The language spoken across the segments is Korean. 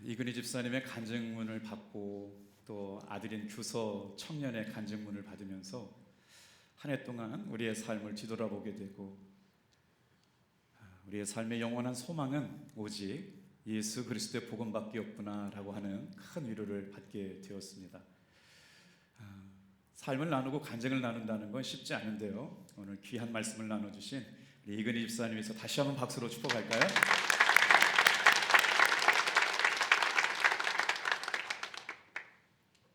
이근희 집사님의 간증문을 받고 또 아들인 규서 청년의 간증문을 받으면서 한 해 동안 우리의 삶을 뒤돌아보게 되고, 우리의 삶의 영원한 소망은 오직 예수 그리스도의 복음밖에 없구나라고 하는 큰 위로를 받게 되었습니다. 삶을 나누고 간증을 나눈다는 건 쉽지 않은데요, 오늘 귀한 말씀을 나눠주신 우리 이근희 집사님 위해서 다시 한번 박수로 축복할까요?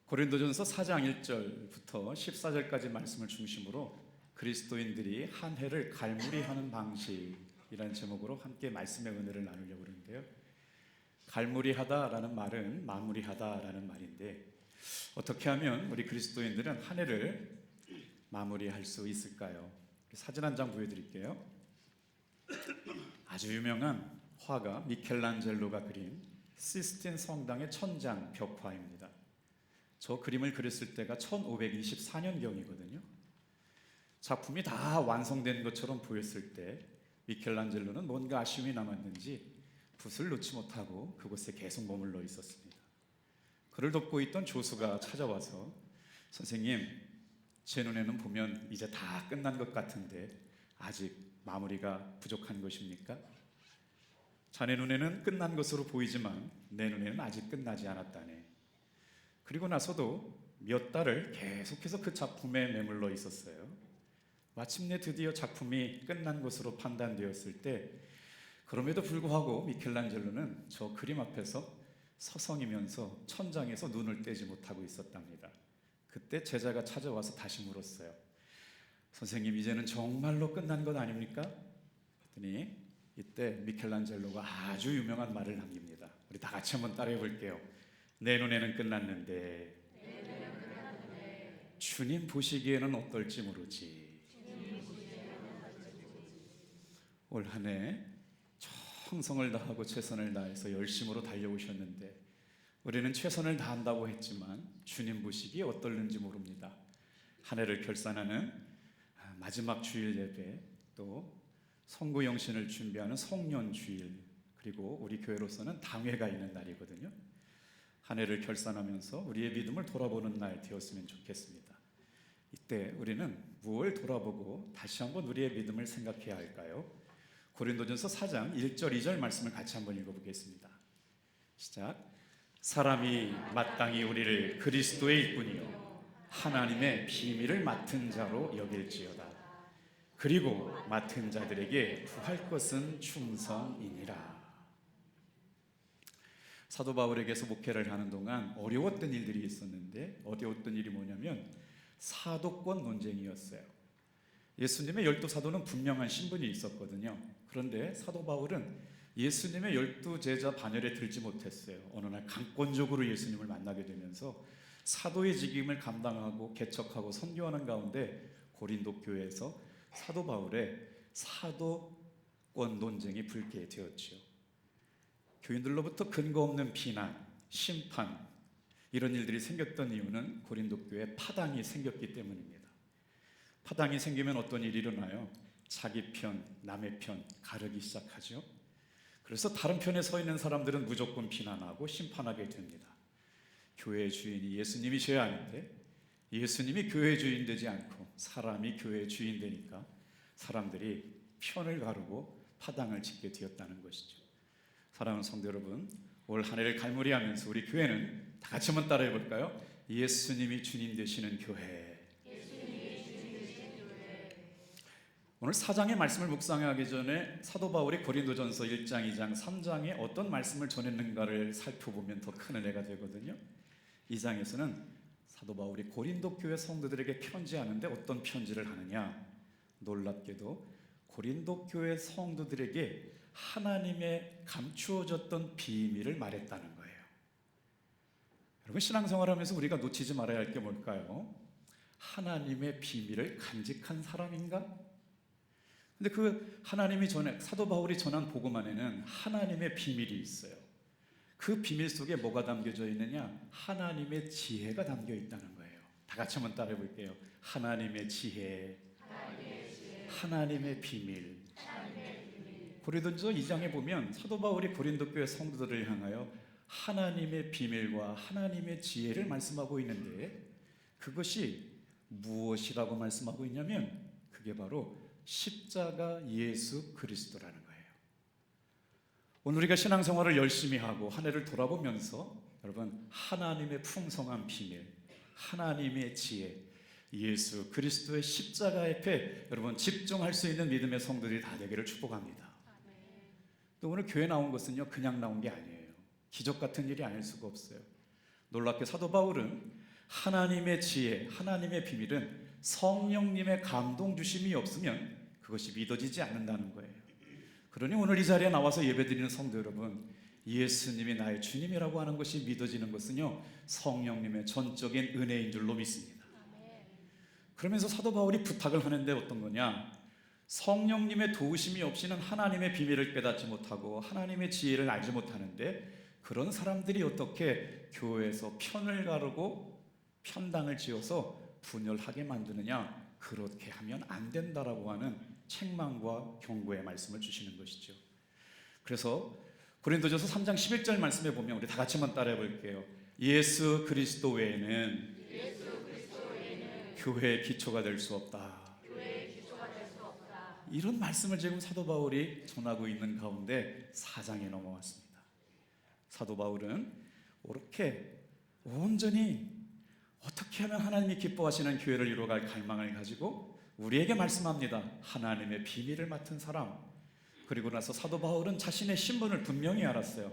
고린도전서 4장 1절부터 14절까지 말씀을 중심으로 그리스도인들이 한 해를 갈무리하는 방식이라는 제목으로 함께 말씀의 은혜를 나누려고 그러는데요, 갈무리하다라는 말은 마무리하다라는 말인데, 어떻게 하면 우리 그리스도인들은 한 해를 마무리할 수 있을까요? 사진 한 장 보여드릴게요. 아주 유명한 화가 미켈란젤로가 그린 시스틴 성당의 천장 벽화입니다. 저 그림을 그렸을 때가 1524년경이거든요. 작품이 다 완성된 것처럼 보였을 때 미켈란젤로는 뭔가 아쉬움이 남았는지 붓을 놓지 못하고 그곳에 계속 머물러 있었습니다. 그를 돕고 있던 조수가 찾아와서, 선생님, 제 눈에는 보면 이제 다 끝난 것 같은데 아직 마무리가 부족한 것입니까? 자네 눈에는 끝난 것으로 보이지만 내 눈에는 아직 끝나지 않았다네. 그리고 나서도 몇 달을 계속해서 그 작품에 매물러 있었어요. 마침내 드디어 작품이 끝난 것으로 판단되었을 때, 그럼에도 불구하고 미켈란젤로는 저 그림 앞에서 서성이면서 천장에서 눈을 떼지 못하고 있었답니다. 그때 제자가 찾아와서 다시 물었어요. 선생님, 이제는 정말로 끝난 것 아닙니까? 그랬더니 이때 미켈란젤로가 아주 유명한 말을 남깁니다. 우리 다 같이 한번 따라해 볼게요. 내 눈에는 끝났는데 주님 보시기에는 어떨지 모르지. 올 한 해 정성을 다하고 최선을 다해서 열심으로 달려오셨는데, 우리는 최선을 다한다고 했지만 주님 보시기에 어떨는지 모릅니다. 한 해를 결산하는 마지막 주일 예배, 또 성구 영신을 준비하는 성년 주일, 그리고 우리 교회로서는 당회가 있는 날이거든요. 한 해를 결산하면서 우리의 믿음을 돌아보는 날 되었으면 좋겠습니다. 이때 우리는 무엇을 돌아보고 다시 한번 우리의 믿음을 생각해야 할까요? 고린도전서 4장 1절 2절 말씀을 같이 한번 읽어보겠습니다. 시작. 사람이 마땅히 우리를 그리스도의 일꾼이요 하나님의 비밀을 맡은 자로 여길지어다. 그리고 맡은 자들에게 구할 것은 충성이니라. 사도 바울에게서 목회를 하는 동안 어려웠던 일들이 있었는데, 어려웠던 일이 뭐냐면 사도권 논쟁이었어요. 예수님의 12사도는 분명한 신분이 있었거든요. 그런데 사도 바울은 예수님의 12제자 반열에 들지 못했어요. 어느 날 강권적으로 예수님을 만나게 되면서 사도의 직임을 감당하고 개척하고 선교하는 가운데 고린도 교회에서 사도 바울의 사도권 논쟁이 불게 되었죠. 교인들로부터 근거 없는 비난, 심판, 이런 일들이 생겼던 이유는 고린도 교회에 파당이 생겼기 때문입니다. 파당이 생기면 어떤 일이 일어나요? 자기 편, 남의 편 가르기 시작하죠. 그래서 다른 편에 서 있는 사람들은 무조건 비난하고 심판하게 됩니다. 교회의 주인이 예수님이셔야 하는데 예수님이 교회의 주인 되지 않고 사람이 교회의 주인 되니까 사람들이 편을 가르고 파당을 짓게 되었다는 것이죠. 사랑하는 성도 여러분, 올 한 해를 갈무리하면서 우리 교회는 다 같이 한번 따라해 볼까요? 예수님이 주님 되시는 교회. 오늘 4장의 말씀을 묵상하기 전에 사도 바울이 고린도전서 1장, 2장, 3장에 어떤 말씀을 전했는가를 살펴보면 더 큰 은혜가 되거든요. 2장에서는 사도 바울이 고린도 교회 성도들에게 편지하는데 어떤 편지를 하느냐? 놀랍게도 고린도 교회 성도들에게 하나님의 감추어졌던 비밀을 말했다는 거예요. 여러분, 신앙생활하면서 우리가 놓치지 말아야 할 게 뭘까요? 하나님의 비밀을 간직한 사람인가? 근데 그 하나님이 사도 바울이 전한 복음 안에는 하나님의 비밀이 있어요. 그 비밀 속에 뭐가 담겨져 있느냐? 하나님의 지혜가 담겨 있다는 거예요. 다 같이 한번 따라해 볼게요. 하나님의 지혜, 하나님의 비밀. 고린도전서 2장에 보면 사도 바울이 고린도 교회 성도들을 향하여 하나님의 비밀과 하나님의 지혜를 말씀하고 있는데 그것이 무엇이라고 말씀하고 있냐면 그게 바로 십자가 예수 그리스도라는 거예요. 오늘 우리가 신앙생활을 열심히 하고 한 해를 돌아보면서 여러분 하나님의 풍성한 비밀, 하나님의 지혜, 예수 그리스도의 십자가 옆에 여러분 집중할 수 있는 믿음의 성도들이 다 되기를 축복합니다. 또 오늘 교회 나온 것은요 그냥 나온 게 아니에요. 기적 같은 일이 아닐 수가 없어요. 놀랍게 사도 바울은 하나님의 지혜, 하나님의 비밀은 성령님의 감동 주심이 없으면 그것이 믿어지지 않는다는 거예요. 그러니 오늘 이 자리에 나와서 예배드리는 성도 여러분, 예수님이 나의 주님이라고 하는 것이 믿어지는 것은요 성령님의 전적인 은혜인 줄로 믿습니다. 그러면서 사도 바울이 부탁을 하는데 어떤 거냐? 성령님의 도우심이 없이는 하나님의 비밀을 깨닫지 못하고 하나님의 지혜를 알지 못하는데 그런 사람들이 어떻게 교회에서 편을 가르고 편당을 지어서 분열하게 만드느냐? 그렇게 하면 안 된다라고 하는 책망과 경고의 말씀을 주시는 것이죠. 그래서 고린도전서 3장 11절 말씀에 보면 우리 다 같이 한번 따라해 볼게요. 예수 그리스도 외에는 교회의 기초가 될 수 없다. 이런 말씀을 지금 사도 바울이 전하고 있는 가운데 4장에 넘어왔습니다. 사도 바울은 이렇게 온전히 어떻게 하면 하나님이 기뻐하시는 교회를 이루어갈 갈망을 가지고 우리에게 말씀합니다. 하나님의 비밀을 맡은 사람. 그리고 나서 사도 바울은 자신의 신분을 분명히 알았어요.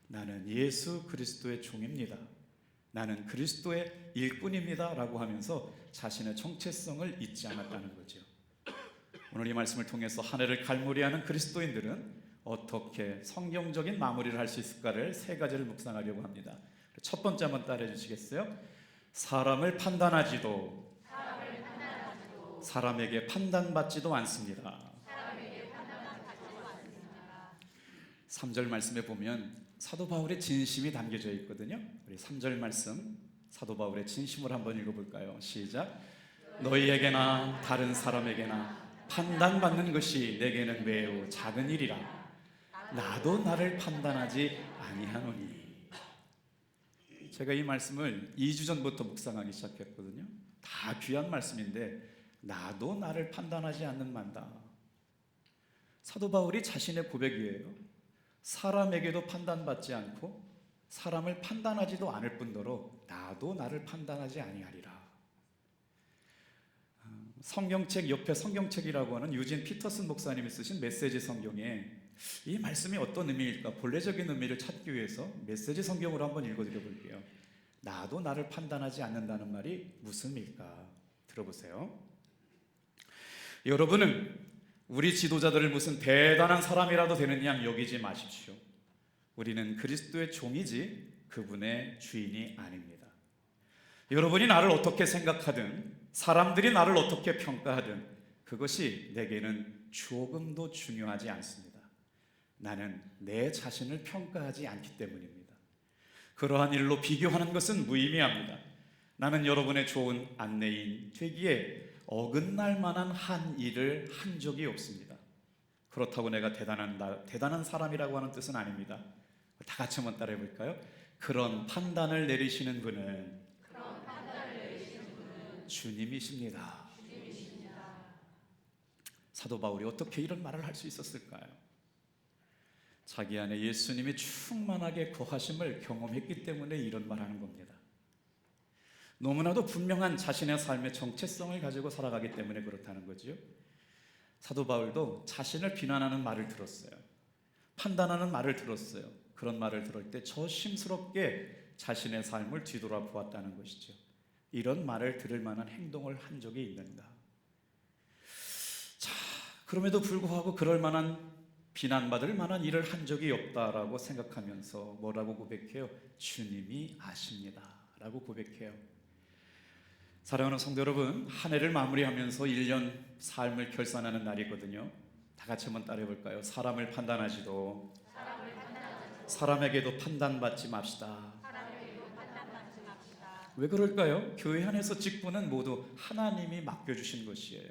나는 예수 그리스도의 종입니다. 나는 그리스도의 일꾼입니다 라고 하면서 자신의 정체성을 잊지 않았다는 거죠. 오늘 이 말씀을 통해서 한 해를 갈무리하는 그리스도인들은 어떻게 성경적인 마무리를 할 수 있을까를 세 가지를 묵상하려고 합니다. 첫 번째 한번 따라해 주시겠어요? 사람을 판단하지도 사람에게 판단받지도 않습니다. 3절 말씀에 보면 사도 바울의 진심이 담겨져 있거든요. 우리 3절 말씀 사도 바울의 진심을 한번 읽어볼까요? 시작. 너희에게나 다른 사람에게나 판단받는 것이 내게는 매우 작은 일이라. 나도 나를 판단하지 아니하노니. 제가 이 말씀을 2주 전부터 묵상하기 시작했거든요. 다 귀한 말씀인데 나도 나를 판단하지 않는 만다. 사도 바울이 자신의 고백이에요. 사람에게도 판단받지 않고 사람을 판단하지도 않을 뿐더러 나도 나를 판단하지 아니하리라. 성경책 옆에 성경책이라고 하는 유진 피터슨 목사님이 쓰신 메시지 성경에 이 말씀이 어떤 의미일까 본래적인 의미를 찾기 위해서 메시지 성경으로 한번 읽어드려 볼게요. 나도 나를 판단하지 않는다는 말이 무슨 의미일까 들어보세요. 여러분은 우리 지도자들을 무슨 대단한 사람이라도 되는 양 여기지 마십시오. 우리는 그리스도의 종이지 그분의 주인이 아닙니다. 여러분이 나를 어떻게 생각하든 사람들이 나를 어떻게 평가하든 그것이 내게는 조금도 중요하지 않습니다. 나는 내 자신을 평가하지 않기 때문입니다. 그러한 일로 비교하는 것은 무의미합니다. 나는 여러분의 좋은 안내인 되기에 어긋날 만한 한 일을 한 적이 없습니다. 그렇다고 내가 대단한 사람이라고 하는 뜻은 아닙니다. 다 같이 한번 따라해 볼까요? 그런 판단을 내리시는 분은 주님이십니다. 사도 바울이 어떻게 이런 말을 할 수 있었을까요? 자기 안에 예수님이 충만하게 거하심을 경험했기 때문에 이런 말하는 겁니다. 너무나도 분명한 자신의 삶의 정체성을 가지고 살아가기 때문에 그렇다는 거죠. 사도 바울도 자신을 비난하는 말을 들었어요. 판단하는 말을 들었어요. 그런 말을 들을 때 조심스럽게 자신의 삶을 뒤돌아보았다는 것이죠. 이런 말을 들을 만한 행동을 한 적이 있는가? 자, 그럼에도 불구하고 그럴 만한 비난받을 만한 일을 한 적이 없다라고 생각하면서 뭐라고 고백해요? 주님이 아십니다 라고 고백해요. 사랑하는 성도 여러분, 한 해를 마무리하면서 1년 삶을 결산하는 날이거든요. 다 같이 한번 따라해 볼까요? 사람을 판단하지도 사람에게도 판단받지 맙시다. 왜 그럴까요? 교회 안에서 직분은 모두 하나님이 맡겨주신 것이에요.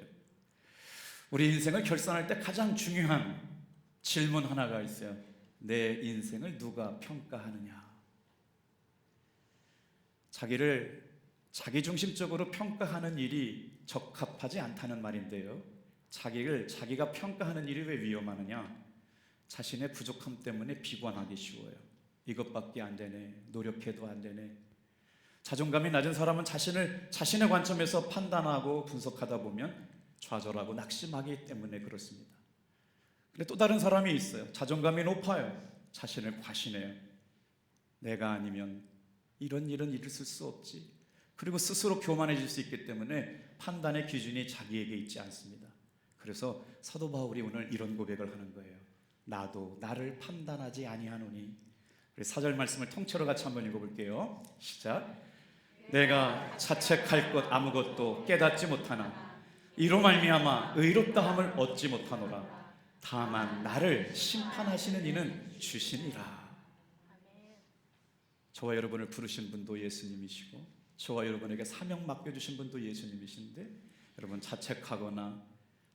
우리 인생을 결산할 때 가장 중요한 질문 하나가 있어요. 내 인생을 누가 평가하느냐? 자기를 자기중심적으로 평가하는 일이 적합하지 않다는 말인데요. 자기가 평가하는 일이 왜 위험하느냐? 자신의 부족함 때문에 비관하기 쉬워요. 이것밖에 안 되네, 노력해도 안 되네. 자존감이 낮은 사람은 자신의 관점에서 판단하고 분석하다 보면 좌절하고 낙심하기 때문에 그렇습니다. 근데 또 다른 사람이 있어요. 자존감이 높아요. 자신을 과신해요. 내가 아니면 이런 일은 있을 수 없지. 그리고 스스로 교만해질 수 있기 때문에 판단의 기준이 자기에게 있지 않습니다. 그래서 사도 바울이 오늘 이런 고백을 하는 거예요. 나도 나를 판단하지 아니하노니. 4절 말씀을 통째로 같이 한번 읽어볼게요. 시작. 내가 자책할 것 아무것도 깨닫지 못하나 이로 말미암아 의롭다함을 얻지 못하노라. 다만 나를 심판하시는 이는 주시니라. 저와 여러분을 부르신 분도 예수님이시고 저와 여러분에게 사명 맡겨주신 분도 예수님이신데, 여러분 자책하거나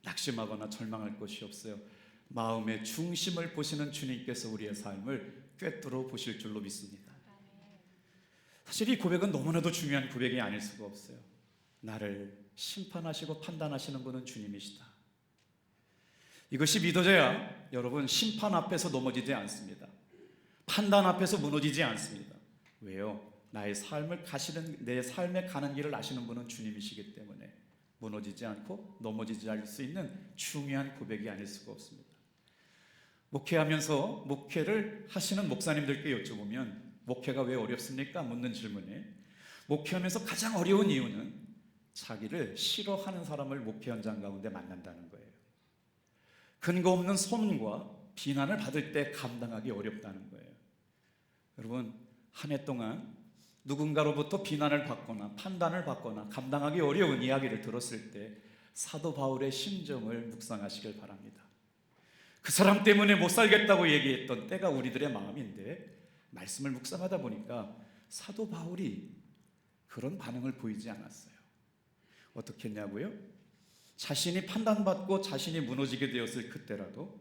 낙심하거나 절망할 것이 없어요. 마음의 중심을 보시는 주님께서 우리의 삶을 꿰뚫어 보실 줄로 믿습니다. 사실 이 고백은 너무나도 중요한 고백이 아닐 수가 없어요. 나를 심판하시고 판단하시는 분은 주님이시다. 이것이 믿어져야 여러분 심판 앞에서 넘어지지 않습니다. 판단 앞에서 무너지지 않습니다. 왜요? 나의 삶을 가시는, 내 삶에 가는 길을 아시는 분은 주님이시기 때문에 무너지지 않고 넘어지지 않을 수 있는 중요한 고백이 아닐 수가 없습니다. 목회하면서 목회를 하시는 목사님들께 여쭤보면 목회가 왜 어렵습니까? 묻는 질문에 목회하면서 가장 어려운 이유는 자기를 싫어하는 사람을 목회 현장 가운데 만난다는 거예요. 근거 없는 소문과 비난을 받을 때 감당하기 어렵다는 거예요. 여러분, 한 해 동안 누군가로부터 비난을 받거나 판단을 받거나 감당하기 어려운 이야기를 들었을 때 사도 바울의 심정을 묵상하시길 바랍니다. 그 사람 때문에 못 살겠다고 얘기했던 때가 우리들의 마음인데, 말씀을 묵상하다 보니까 사도 바울이 그런 반응을 보이지 않았어요. 어떻게 했냐고요? 자신이 판단받고 자신이 무너지게 되었을 그때라도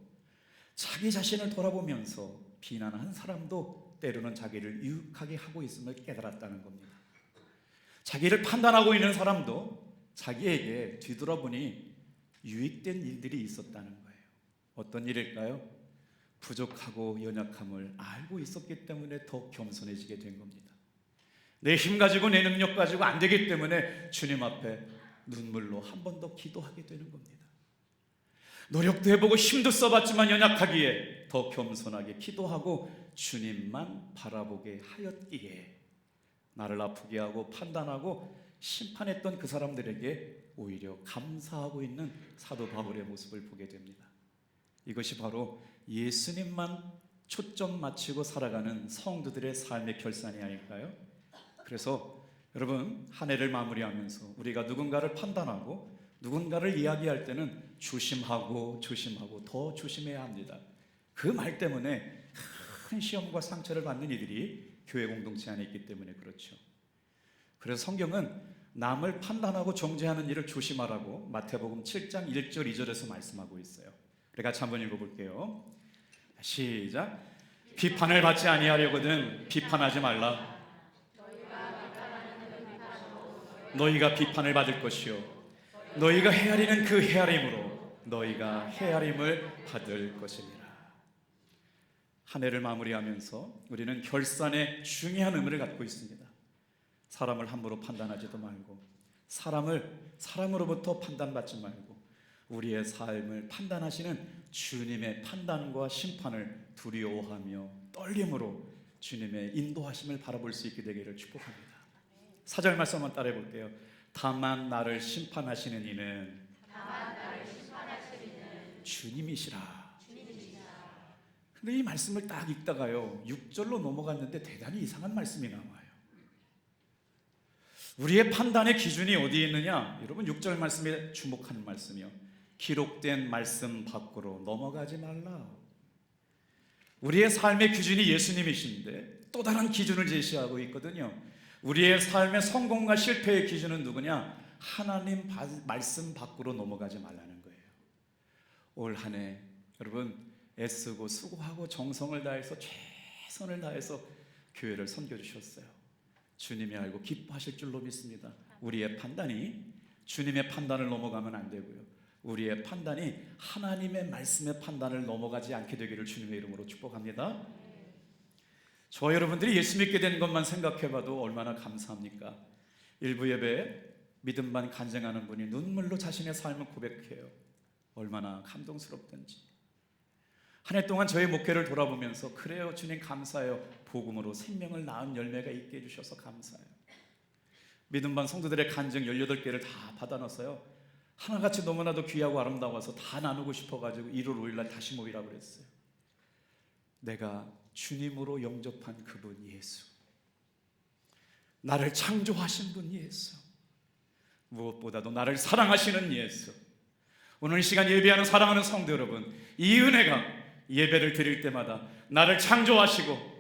자기 자신을 돌아보면서 비난한 사람도 때로는 자기를 유익하게 하고 있음을 깨달았다는 겁니다. 자기를 판단하고 있는 사람도 자기에게 뒤돌아보니 유익된 일들이 있었다는 거예요. 어떤 일일까요? 부족하고 연약함을 알고 있었기 때문에 더 겸손해지게 된 겁니다. 내 힘 가지고 내 능력 가지고 안 되기 때문에 주님 앞에 눈물로 한 번 더 기도하게 되는 겁니다. 노력도 해보고 힘도 써봤지만 연약하기에 더 겸손하게 기도하고 주님만 바라보게 하였기에 나를 아프게 하고 판단하고 심판했던 그 사람들에게 오히려 감사하고 있는 사도 바울의 모습을 보게 됩니다. 이것이 바로 예수님만 초점 맞추고 살아가는 성도들의 삶의 결산이 아닐까요? 그래서 여러분, 한 해를 마무리하면서 우리가 누군가를 판단하고 누군가를 이야기할 때는 조심하고 더 조심해야 합니다. 그 말 때문에 큰 시험과 상처를 받는 이들이 교회 공동체 안에 있기 때문에 그렇죠. 그래서 성경은 남을 판단하고 정죄하는 일을 조심하라고 마태복음 7장 1절 2절에서 말씀하고 있어요. 우리 같이 한번 읽어볼게요. 시작. 비판을 받지 아니하려거든 비판하지 말라. 너희가 비판을 받을 것이요 너희가 헤아리는 그 헤아림으로 너희가 헤아림을 받을 것이니라. 한 해를 마무리하면서 우리는 결산에 중요한 의미를 갖고 있습니다. 사람을 함부로 판단하지도 말고 사람으로부터 판단받지 말고 우리의 삶을 판단하시는 주님의 판단과 심판을 두려워하며 떨림으로 주님의 인도하심을 바라볼 수 있게 되기를 축복합니다. 4절 말씀 한번 따라해 볼게요. 다만 나를 심판하시는 이는 주님이시라. 근데 이 말씀을 딱 읽다가요 6절로 넘어갔는데 대단히 이상한 말씀이 나와요. 우리의 판단의 기준이 어디에 있느냐? 여러분 6절 말씀에 주목하는 말씀이요, 기록된 말씀 밖으로 넘어가지 말라. 우리의 삶의 기준이 예수님이신데 또 다른 기준을 제시하고 있거든요. 우리의 삶의 성공과 실패의 기준은 누구냐? 하나님 말씀 밖으로 넘어가지 말라는 거예요. 올 한 해 여러분 애쓰고 수고하고 정성을 다해서 최선을 다해서 교회를 섬겨주셨어요. 주님이 알고 기뻐하실 줄로 믿습니다. 우리의 판단이 주님의 판단을 넘어가면 안 되고요, 우리의 판단이 하나님의 말씀의 판단을 넘어가지 않게 되기를 주님의 이름으로 축복합니다. 저 여러분들이 예수 믿게 된 것만 생각해봐도 얼마나 감사합니까? 일부 예배에 믿음만 간증하는 분이 눈물로 자신의 삶을 고백해요. 얼마나 감동스럽던지. 한 해 동안 저의 목회를 돌아보면서 그래요 주님 감사해요, 복음으로 생명을 낳은 열매가 있게 해주셔서 감사해요. 믿음반 성도들의 간증 18개를 다 받아놨어요. 하나같이 너무나도 귀하고 아름다워서 다 나누고 싶어가지고 1월 5일날 다시 모이라고 그랬어요. 내가 주님으로 영접한 그분 예수, 나를 창조하신 분 예수, 무엇보다도 나를 사랑하시는 예수. 오늘 이 시간 예배하는 사랑하는 성도 여러분, 이 은혜가 예배를 드릴 때마다 나를 창조하시고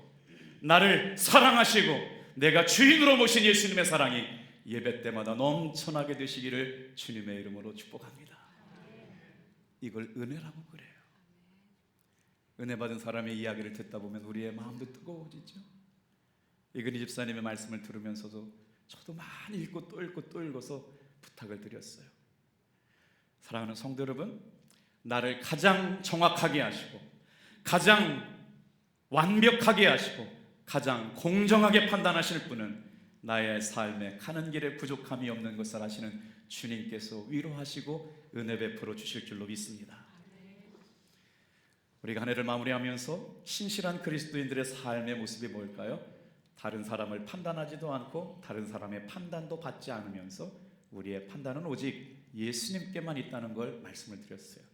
나를 사랑하시고 내가 주인으로 모신 예수님의 사랑이 예배 때마다 넘쳐나게 되시기를 주님의 이름으로 축복합니다. 이걸 은혜라고 그래요. 은혜 받은 사람의 이야기를 듣다 보면 우리의 마음도 뜨거워지죠. 이근희 집사님의 말씀을 들으면서도 저도 많이 읽고 또 읽고 또 읽어서 부탁을 드렸어요. 사랑하는 성도 여러분, 나를 가장 정확하게 하시고 가장 완벽하게 하시고 가장 공정하게 판단하실 분은 나의 삶에 가는 길에 부족함이 없는 것을 아시는 주님께서 위로하시고 은혜 베풀어 주실 줄로 믿습니다. 우리가 한 해를 마무리하면서 신실한 그리스도인들의 삶의 모습이 뭘까요? 다른 사람을 판단하지도 않고 다른 사람의 판단도 받지 않으면서 우리의 판단은 오직 예수님께만 있다는 걸 말씀을 드렸어요.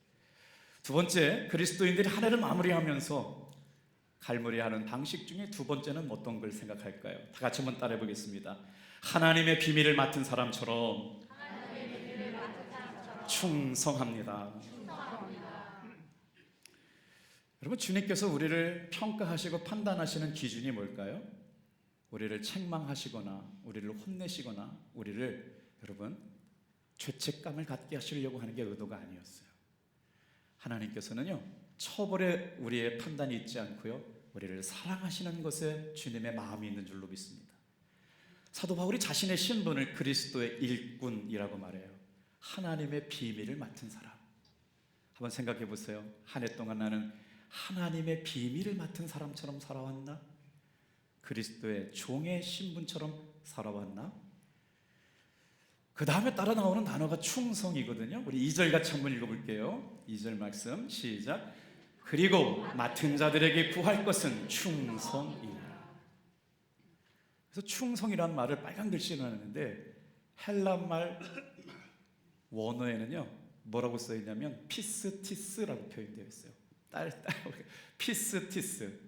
두 번째, 그리스도인들이 한 해를 마무리하면서 갈무리하는 방식 중에 두 번째는 어떤 걸 생각할까요? 다 같이 한번 따라해 보겠습니다. 하나님의 비밀을 맡은 사람처럼 충성합니다. 여러분, 주님께서 우리를 평가하시고 판단하시는 기준이 뭘까요? 우리를 책망하시거나 우리를 혼내시거나 우리를 여러분 죄책감을 갖게 하시려고 하는 게 의도가 아니었어요. 하나님께서는요, 처벌에 우리의 판단이 있지 않고요, 우리를 사랑하시는 것에 주님의 마음이 있는 줄로 믿습니다. 사도 바울이 자신의 신분을 그리스도의 일꾼이라고 말해요. 하나님의 비밀을 맡은 사람. 한번 생각해 보세요. 한 해 동안 나는 하나님의 비밀을 맡은 사람처럼 살아왔나? 그리스도의 종의 신분처럼 살아왔나? 그 다음에 따라 나오는 단어가 충성이거든요. 우리 2절 같이 한번 읽어볼게요. 2절 말씀 시작. 그리고 맡은 자들에게 구할 것은 충성이라. 그래서 충성이란 말을 빨간 글씨로 하는데 헬라말 원어에는요 뭐라고 써 있냐면 피스티스라고 표현되어 있어요. 피스티스.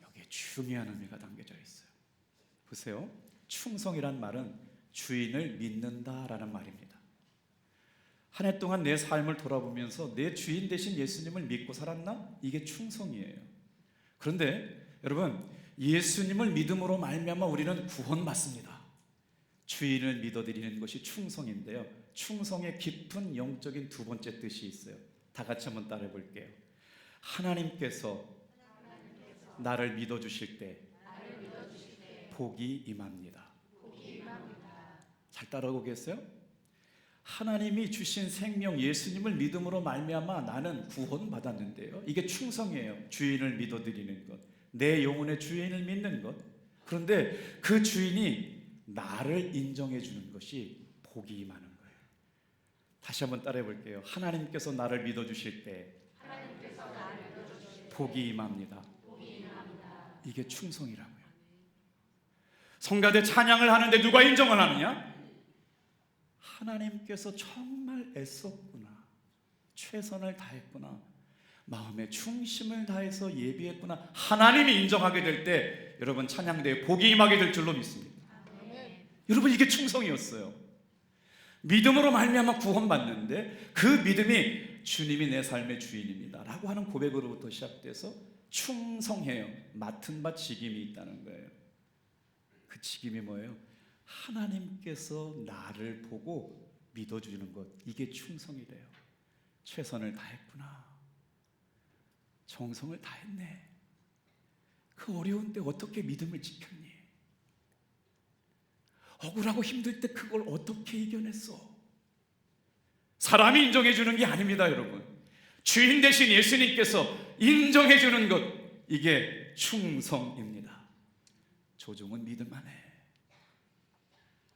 여기에 중요한 의미가 담겨져 있어요. 보세요. 충성이란 말은 주인을 믿는다라는 말입니다. 한 해 동안 내 삶을 돌아보면서 내 주인 되신 예수님을 믿고 살았나? 이게 충성이에요. 그런데 여러분, 예수님을 믿음으로 말미암아 우리는 구원받습니다. 주인을 믿어드리는 것이 충성인데요, 충성의 깊은 영적인 두 번째 뜻이 있어요. 다 같이 한번 따라해 볼게요. 하나님께서 나를 믿어주실 때 복이 임합니다. 잘 따라오고 계세요? 하나님이 주신 생명 예수님을 믿음으로 말미암아 나는 구원받았는데요, 이게 충성이에요. 주인을 믿어드리는 것, 내 영혼의 주인을 믿는 것. 그런데 그 주인이 나를 인정해 주는 것이 복이 임하는 거예요. 다시 한번 따라해 볼게요. 하나님께서 나를 믿어주실 때 복이 임합니다. 이게 충성이라고요. 성가대 찬양을 하는데 누가 인정을 하느냐? 하나님께서 정말 애썼구나, 최선을 다했구나, 마음의 중심을 다해서 예비했구나, 하나님이 인정하게 될 때 여러분 찬양대에 복이 임하게 될 줄로 믿습니다. 여러분, 이게 충성이었어요. 믿음으로 말미암아 구원받는데 그 믿음이 주님이 내 삶의 주인입니다 라고 하는 고백으로부터 시작돼서 충성해요. 맡은 바 직임이 있다는 거예요. 그 직임이 뭐예요? 하나님께서 나를 보고 믿어주는 것, 이게 충성이래요. 최선을 다했구나, 정성을 다했네, 그 어려운 때 어떻게 믿음을 지켰니? 억울하고 힘들 때 그걸 어떻게 이겨냈어? 사람이 인정해 주는 게 아닙니다, 여러분. 주인 대신 예수님께서 인정해 주는 것, 이게 충성입니다. 조종은 믿을만 해.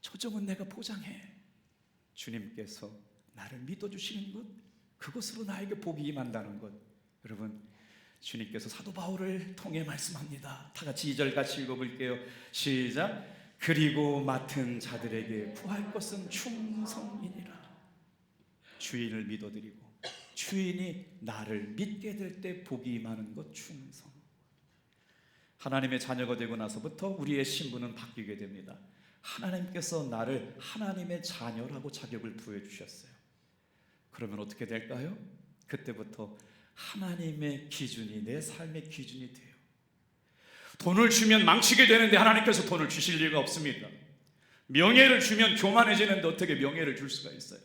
조종은 내가 보장해. 주님께서 나를 믿어주시는 것, 그것으로 나에게 복이 임한다는 것. 여러분, 주님께서 사도 바울을 통해 말씀합니다. 다 같이 2절 같이 읽어볼게요. 시작. 그리고 맡은 자들에게 구할 것은 충성이니라. 주인을 믿어드리고 주인이 나를 믿게 될 때 복이 임하는 것, 충성. 하나님의 자녀가 되고 나서부터 우리의 신분은 바뀌게 됩니다. 하나님께서 나를 하나님의 자녀라고 자격을 부여주셨어요. 그러면 어떻게 될까요? 그때부터 하나님의 기준이 내 삶의 기준이 돼요. 돈을 주면 망치게 되는데 하나님께서 돈을 주실 리가 없습니다. 명예를 주면 교만해지는데 어떻게 명예를 줄 수가 있어요?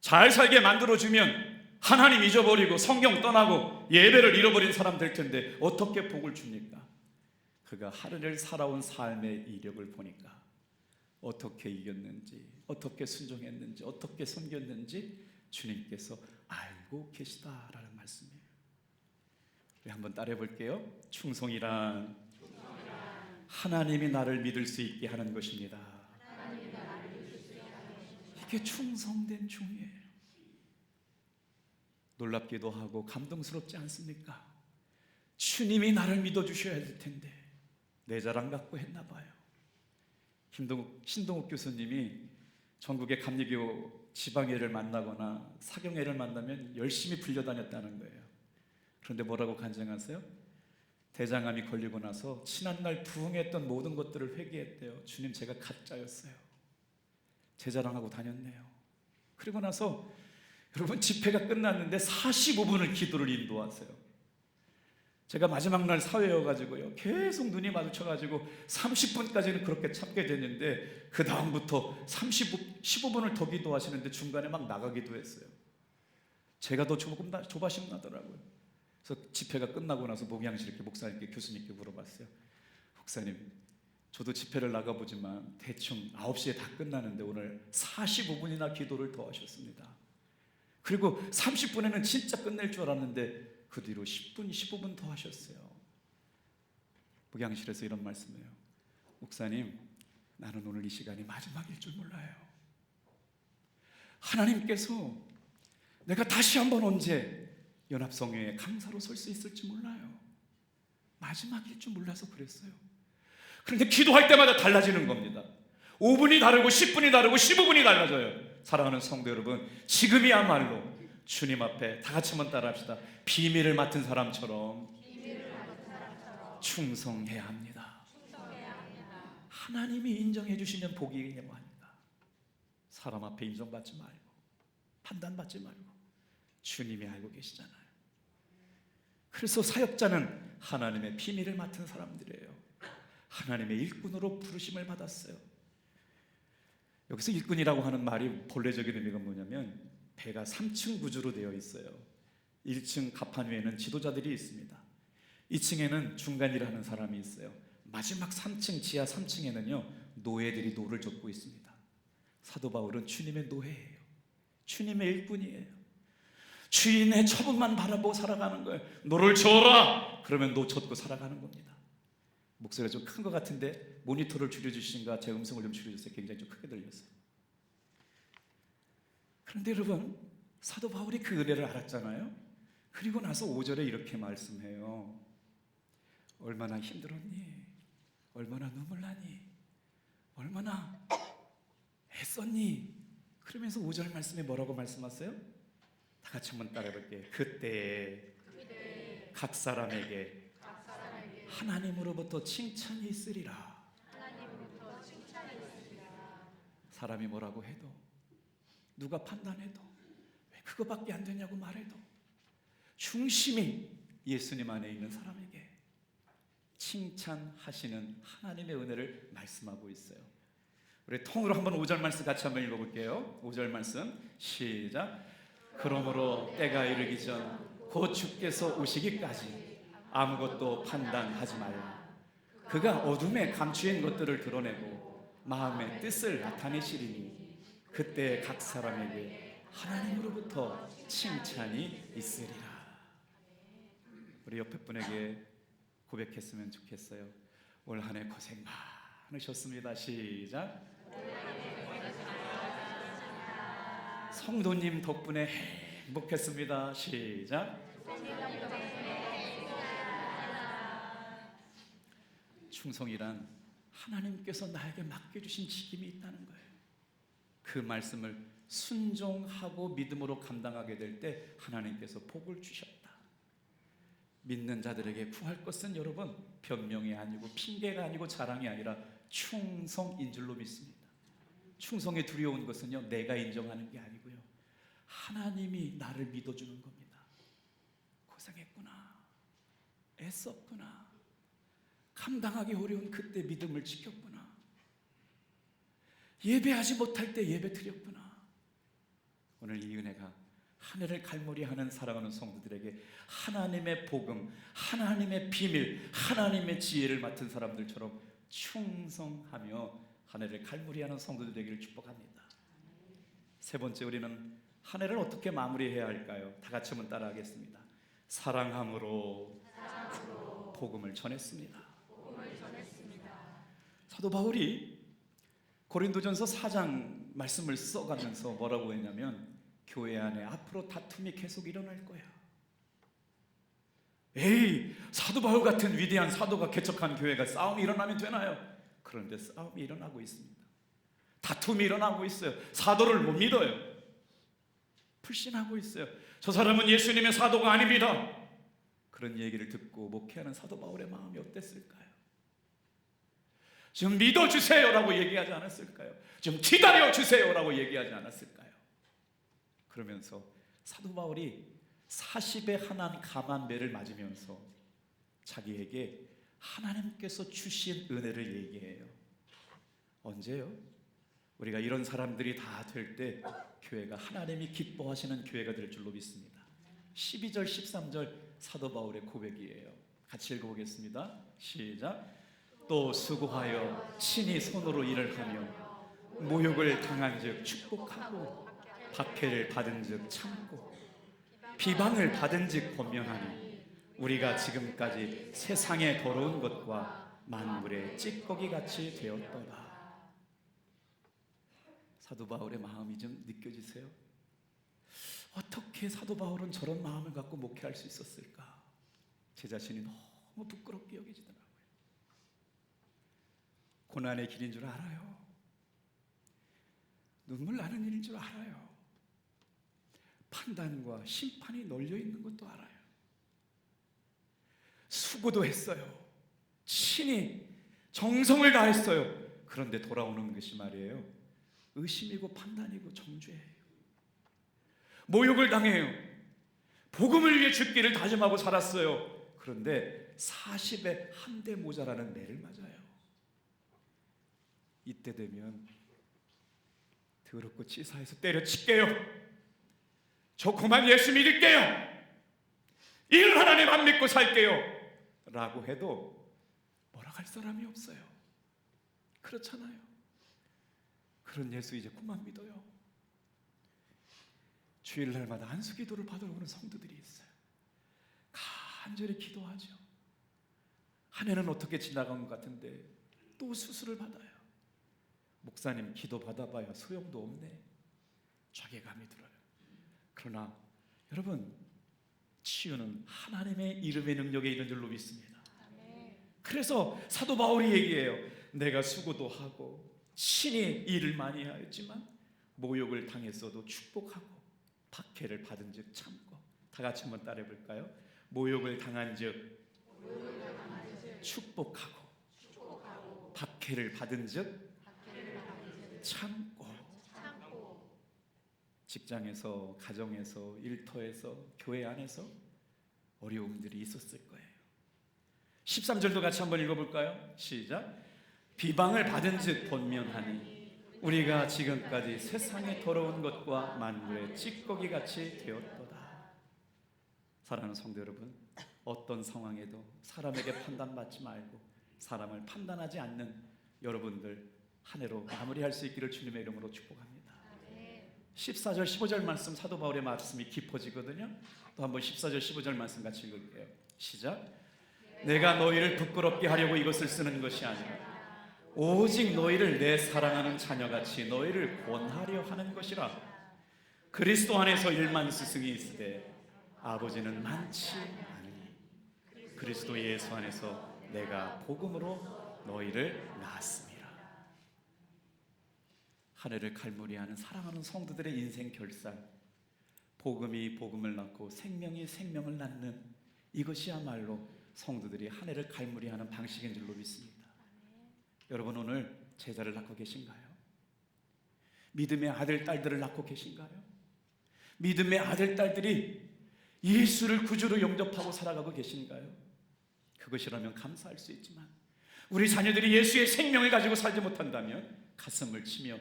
잘 살게 만들어주면 하나님 잊어버리고 성경 떠나고 예배를 잃어버린 사람 될 텐데 어떻게 복을 줍니까? 그가 하루를 살아온 삶의 이력을 보니까 어떻게 이겼는지, 어떻게 순종했는지, 어떻게 섬겼는지 주님께서 알고 계시다라는 말씀이에요. 우리 한번 따라해 볼게요. 충성이란 하나님이 나를 믿을 수 있게 하는 것입니다. 이게 충성된 종이에요. 놀랍기도 하고 감동스럽지 않습니까? 주님이 나를 믿어주셔야 될 텐데 내 자랑 갖고 했나 봐요. 신동욱 교수님이 전국의 감리교 지방회를 만나거나 사경회를 만나면 열심히 불려다녔다는 거예요. 그런데 뭐라고 간증하세요? 대장암이 걸리고 나서 지난날 부흥했던 모든 것들을 회개했대요. 주님, 제가 가짜였어요. 제 자랑하고 다녔네요. 그리고 나서 여러분, 집회가 끝났는데 45분을 기도를 인도하세요. 제가 마지막 날 사회여가지고요, 계속 눈이 마주쳐가지고 30분까지는 그렇게 참게 됐는데 그 다음부터 15분을 더 기도하시는데 중간에 막 나가기도 했어요. 제가 더 조바심 나더라고요. 그래서 집회가 끝나고 나서 목양실 이렇게 목사님께, 교수님께 물어봤어요. 목사님, 저도 집회를 나가보지만 대충 9시에 다 끝나는데 오늘 45분이나 기도를 더 하셨습니다. 그리고 30분에는 진짜 끝낼 줄 알았는데 그 뒤로 10분, 15분 더 하셨어요. 목양실에서 이런 말씀이에요. 목사님, 나는 오늘 이 시간이 마지막일 줄 몰라요. 하나님께서 내가 다시 한번 언제 연합성회에 강사로 설 수 있을지 몰라요. 마지막일 줄 몰라서 그랬어요. 그런데 기도할 때마다 달라지는 겁니다. 5분이 다르고 10분이 다르고 15분이 달라져요. 사랑하는 성도 여러분, 지금이야말로 주님 앞에 다 같이 한번 따라합시다. 비밀을 맡은 사람처럼 충성해야 합니다. 하나님이 인정해 주시면 복이 임하니까. 사람 앞에 인정받지 말고 판단받지 말고 주님이 알고 계시잖아요. 그래서 사역자는 하나님의 비밀을 맡은 사람들이에요. 하나님의 일꾼으로 부르심을 받았어요. 여기서 일꾼이라고 하는 말이 본래적인 의미가 뭐냐면 배가 3층 구조로 되어 있어요. 1층 갑판 위에는 지도자들이 있습니다. 2층에는 중간 일을 하는 사람이 있어요. 마지막 3층, 지하 3층에는요 노예들이 노를 젓고 있습니다. 사도 바울은 주님의 노예예요. 주님의 일꾼이에요. 주인의 처분만 바라보고 살아가는 거예요. 노를 저어라! 그러면 노 젓고 살아가는 겁니다. 목소리가 좀 큰 것 같은데 모니터를 줄여주시는가 제 음성을 좀 줄여주세요. 굉장히 좀 크게 들렸어요. 그런데 여러분, 사도 바울이 그 은혜를 알았잖아요. 그리고 나서 5절에 이렇게 말씀해요. 얼마나 힘들었니? 얼마나 눈물 나니? 얼마나 애썼니? 그러면서 5절 말씀에 뭐라고 말씀하세요? 다 같이 한번 따라해볼게요. 그때 각 사람에게 하나님으로부터 칭찬이 있으리라. 사람이 뭐라고 해도, 누가 판단해도, 왜 그거밖에 안 되냐고 말해도 중심이 예수님 안에 있는 사람에게 칭찬하시는 하나님의 은혜를 말씀하고 있어요. 우리 통으로 한번 5절 말씀 같이 한번 읽어볼게요. 5절 말씀 시작. 그러므로 때가 이르기 전 곧 주께서 오시기까지 아무것도 판단하지 말라. 그가 어둠에 감추인 것들을 드러내고 마음의 뜻을 나타내시리니 그때 각 사람에게 하나님으로부터 칭찬이 있으리라. 우리 옆에 분에게 고백했으면 좋겠어요. 올 한 해 고생 많으셨습니다. 시작. 성도님 덕분에 행복했습니다. 시작. 충성이란 하나님께서 나에게 맡겨주신 직임이 있다는 거예요. 그 말씀을 순종하고 믿음으로 감당하게 될 때 하나님께서 복을 주셨다. 믿는 자들에게 구할 것은 여러분 변명이 아니고 핑계가 아니고 자랑이 아니라 충성인 줄로 믿습니다. 충성에 두려운 것은요, 내가 인정하는 게 아니고요, 하나님이 나를 믿어주는 겁니다. 고생했구나, 애썼구나, 감당하기 어려운 그때 믿음을 지켰구나, 예배하지 못할 때 예배 드렸구나. 오늘 이 은혜가 한 해를 갈무리하는 사랑하는 성도들에게 하나님의 복음, 하나님의 비밀, 하나님의 지혜를 맡은 사람들처럼 충성하며 한 해를 갈무리하는 성도들 되기를 축복합니다. 세 번째, 우리는 한 해를 어떻게 마무리해야 할까요? 다 같이 한번 따라하겠습니다. 사랑함으로 복음을 전했습니다. 사도 바울이 고린도전서 4장 말씀을 써가면서 뭐라고 했냐면, 교회 안에 앞으로 다툼이 계속 일어날 거야. 에이, 사도 바울 같은 위대한 사도가 개척한 교회가 싸움이 일어나면 되나요? 그런데 싸움이 일어나고 있습니다. 다툼이 일어나고 있어요. 사도를 못 믿어요. 불신하고 있어요. 저 사람은 예수님의 사도가 아닙니다. 그런 얘기를 듣고 목회하는 사도 바울의 마음이 어땠을까요? 좀 믿어주세요라고 얘기하지 않았을까요? 좀 기다려주세요라고 얘기하지 않았을까요? 그러면서 사도 바울이 40의 하나님 감한매를 맞으면서 자기에게 하나님께서 주신 은혜를 얘기해요. 언제요? 우리가 이런 사람들이 다 될 때 교회가 하나님이 기뻐하시는 교회가 될 줄로 믿습니다. 12절 13절 사도 바울의 고백이에요. 같이 읽어보겠습니다. 시작. 또 수고하여 친히 손으로 일을 하며 모욕을 당한 즉 축복하고 박해를 받은 즉 참고 비방을 받은 즉 권면하니 우리가 지금까지 세상의 더러운 것과 만물의 찌꺼기 같이 되었도다. 사도 바울의 마음이 좀 느껴지세요? 어떻게 사도 바울은 저런 마음을 갖고 목회할 수 있었을까? 제 자신이 너무 부끄럽게 여겨지더라고요. 고난의 길인 줄 알아요. 눈물 나는 일인 줄 알아요. 판단과 심판이 널려 있는 것도 알아요. 수고도 했어요. 친히 정성을 다했어요. 그런데 돌아오는 것이 말이에요, 의심이고 판단이고 정죄예요. 모욕을 당해요. 복음을 위해 죽기를 다짐하고 살았어요. 그런데 40에 한 대 모자라는 매를 맞아요. 이때 되면 더럽고 치사해서 때려칠게요. 저 그만 예수 믿을게요. 이런 하나님 안 믿고 살게요 라고 해도 뭐라 할 사람이 없어요. 그렇잖아요. 그런 예수 이제 그만 믿어요. 주일날마다 안수기도를 받으러 오는 성도들이 있어요. 간절히 기도하죠. 한 해는 어떻게 지나간 것 같은데 또 수술을 받아요. 목사님 기도 받아봐야 소용도 없네. 자괴감이 들어요. 그러나 여러분, 치유는 하나님의 이름의 능력에 있는 줄로 믿습니다. 그래서 사도 바울이 얘기해요. 내가 수고도 하고 친히 일을 많이 하였지만 모욕을 당했어도 축복하고 박해를 받은 즉 참고. 다 같이 한번 따라해 볼까요? 모욕을 당한 즉 축복하고 박해를 받은 즉 참고. 직장에서, 가정에서, 일터에서, 교회 안에서 어려움들이 있었을 거예요. 13절도 같이 한번 읽어볼까요? 시작. 비방을 받은 즉 권면하니 우리가 지금까지 세상의 더러운 것과 만물의 찌꺼기 같이 되었도다. 사랑하는 성도 여러분, 어떤 상황에도 사람에게 판단받지 말고 사람을 판단하지 않는 여러분들 한 해로 마무리할 수 있기를 주님의 이름으로 축복합니다. 14절 15절 말씀, 사도 바울의 말씀이 깊어지거든요. 또 한번 14절 15절 말씀 같이 읽을게요. 시작. 내가 너희를 부끄럽게 하려고 이것을 쓰는 것이 아니라 오직 너희를 내 사랑하는 자녀같이 너희를 권하려 하는 것이라. 그리스도 안에서 1만 스승이 있으되 아버지는 많지 않으니 그리스도 예수 안에서 내가 복음으로 너희를 낳았습니다. 한 해를 갈무리하는 사랑하는 성도들의 인생 결산, 복음이 복음을 낳고 생명이 생명을 낳는 이것이야말로 성도들이 한 해를 갈무리하는 방식인 줄로 믿습니다. 여러분, 오늘 제자를 낳고 계신가요? 믿음의 아들, 딸들을 낳고 계신가요? 믿음의 아들, 딸들이 예수를 구주로 영접하고 살아가고 계신가요? 그것이라면 감사할 수 있지만 우리 자녀들이 예수의 생명을 가지고 살지 못한다면 가슴을 치며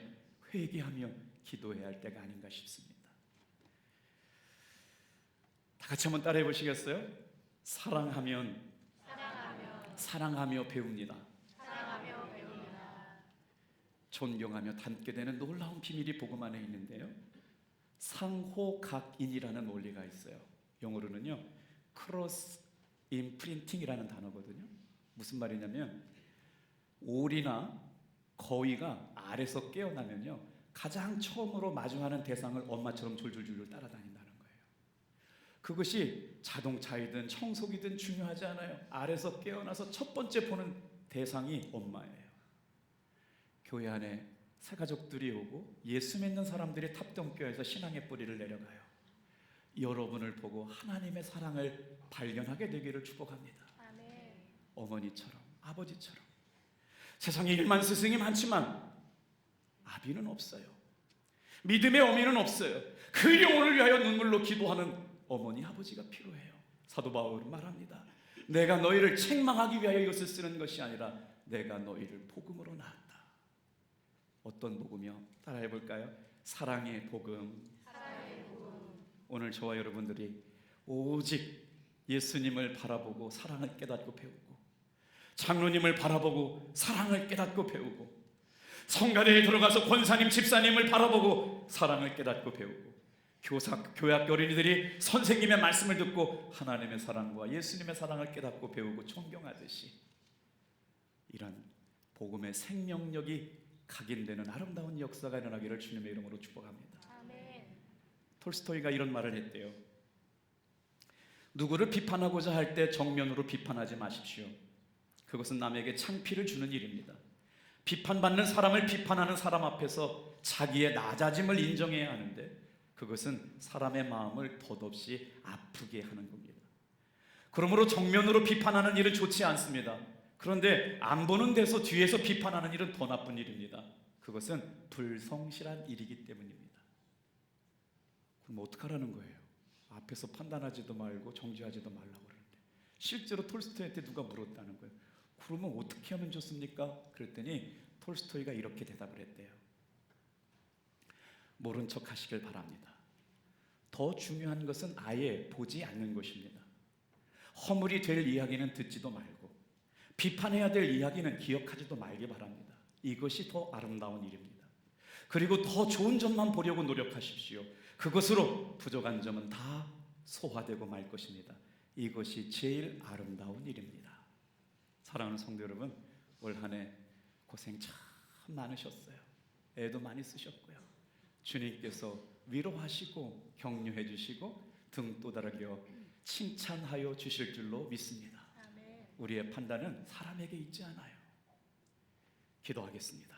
회개하며 기도해야 할 때가 아닌가 싶습니다. 다 같이 한번 따라해 보시겠어요? 사랑하며 배웁니다. 존경하며 닮게 되는 놀라운 비밀이 복음 안에 있는데요, 상호각인이라는 원리가 있어요. 영어로는요 크로스 임프린팅이라는 단어거든요. 무슨 말이냐면 오리나 거위가 알에서 깨어나면요 가장 처음으로 마주하는 대상을 엄마처럼 졸졸졸 따라다닌다는 거예요. 그것이 자동차이든 청소기든 중요하지 않아요. 알에서 깨어나서 첫 번째 보는 대상이 엄마예요. 교회 안에 새가족들이 오고 예수 믿는 사람들이 탑동교회에서 신앙의 뿌리를 내려가요. 여러분을 보고 하나님의 사랑을 발견하게 되기를 축복합니다. 아멘. 어머니처럼, 아버지처럼. 세상에 1만 스승이 많지만 아비는 없어요. 믿음의 어미는 없어요. 그 영혼을 위하여 눈물로 기도하는 어머니, 아버지가 필요해요. 사도 바울은 말합니다. 내가 너희를 책망하기 위하여 이것을 쓰는 것이 아니라 내가 너희를 복음으로 낳았다. 어떤 복음이요? 따라해 볼까요? 사랑의 복음. 오늘 저와 여러분들이 오직 예수님을 바라보고 사랑을 깨닫고 배우고, 장로님을 바라보고 사랑을 깨닫고 배우고, 성가대에 들어가서 권사님, 집사님을 바라보고 사랑을 깨닫고 배우고, 교회학교 어린이들이 선생님의 말씀을 듣고 하나님의 사랑과 예수님의 사랑을 깨닫고 배우고 존경하듯이 이런 복음의 생명력이 각인되는 아름다운 역사가 일어나기를 주님의 이름으로 축복합니다. 아멘. 톨스토이가 이런 말을 했대요. 누구를 비판하고자 할 때 정면으로 비판하지 마십시오. 그것은 남에게 창피를 주는 일입니다. 비판받는 사람을 비판하는 사람 앞에서 자기의 낮아짐을 인정해야 하는데 그것은 사람의 마음을 덧없이 아프게 하는 겁니다. 그러므로 정면으로 비판하는 일은 좋지 않습니다. 그런데 안 보는 데서 뒤에서 비판하는 일은 더 나쁜 일입니다. 그것은 불성실한 일이기 때문입니다. 그럼 어떡하라는 거예요? 앞에서 판단하지도 말고 정죄하지도 말라고 그러는데, 실제로 톨스토이한테 누가 물었다는 거예요. 그러면 어떻게 하면 좋습니까? 그랬더니 톨스토이가 이렇게 대답을 했대요. 모른 척 하시길 바랍니다. 더 중요한 것은 아예 보지 않는 것입니다. 허물이 될 이야기는 듣지도 말고 비판해야 될 이야기는 기억하지도 말기 바랍니다. 이것이 더 아름다운 일입니다. 그리고 더 좋은 점만 보려고 노력하십시오. 그것으로 부족한 점은 다 소화되고 말 것입니다. 이것이 제일 아름다운 일입니다. 사랑하는 성도 여러분, 올 한 해 고생 참 많으셨어요. 애도 많이 쓰셨고요. 주님께서 위로하시고 격려해 주시고 등 또다르게 칭찬하여 주실 줄로 믿습니다. 우리의 판단은 사람에게 있지 않아요. 기도하겠습니다.